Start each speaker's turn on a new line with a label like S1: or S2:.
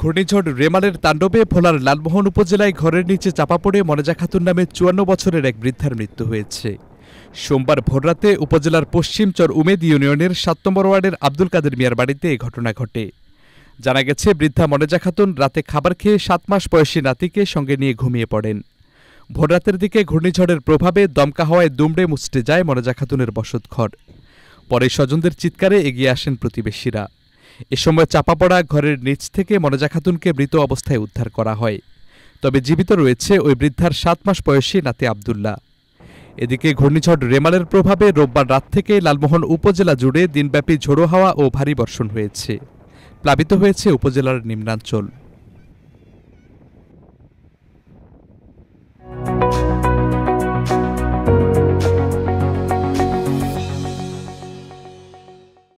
S1: ঘূর্ণিঝড় রেমালের তাণ্ডবে ভোলার লালমোহন উপজেলায় ঘরের নিচে চাপা পড়ে মনেজা খাতুন নামে ৫৪ বছরের এক বৃদ্ধার মৃত্যু হয়েছে। সোমবার ভোররাতে উপজেলার পশ্চিম চর উমেদ ইউনিয়নের ৭ নম্বর ওয়ার্ডের আব্দুল কাদের মিয়ার বাড়িতে এ ঘটনা ঘটে। জানা গেছে, বৃদ্ধা মনেজা খাতুন রাতে খাবার খেয়ে ৭ মাস বয়সী নাতিকে সঙ্গে নিয়ে ঘুমিয়ে পড়েন। ভোররাতের দিকে ঘূর্ণিঝড়ের প্রভাবে দমকা হাওয়ায় দুমড়ে মুচড়ে যায় মনেজা খাতুনের বসতঘর। পরে স্বজনদের চিৎকারে এগিয়ে আসেন প্রতিবেশীরা। এ সময় চাপা পড়া ঘরের নিচ থেকে মনেজা খাতুনকে মৃত অবস্থায় উদ্ধার করা হয়। তবে জীবিত রয়েছে ওই বৃদ্ধার ৭ মাস বয়সী নাতি আব্দুল্লাহ। এদিকে ঘূর্ণিঝড় রেমালের প্রভাবে রোববার রাত থেকে লালমোহন উপজেলা জুড়ে দিনব্যাপী ঝোড়ো হাওয়া ও ভারী বর্ষণ হয়েছে। প্লাবিত হয়েছে উপজেলার নিম্নাঞ্চল।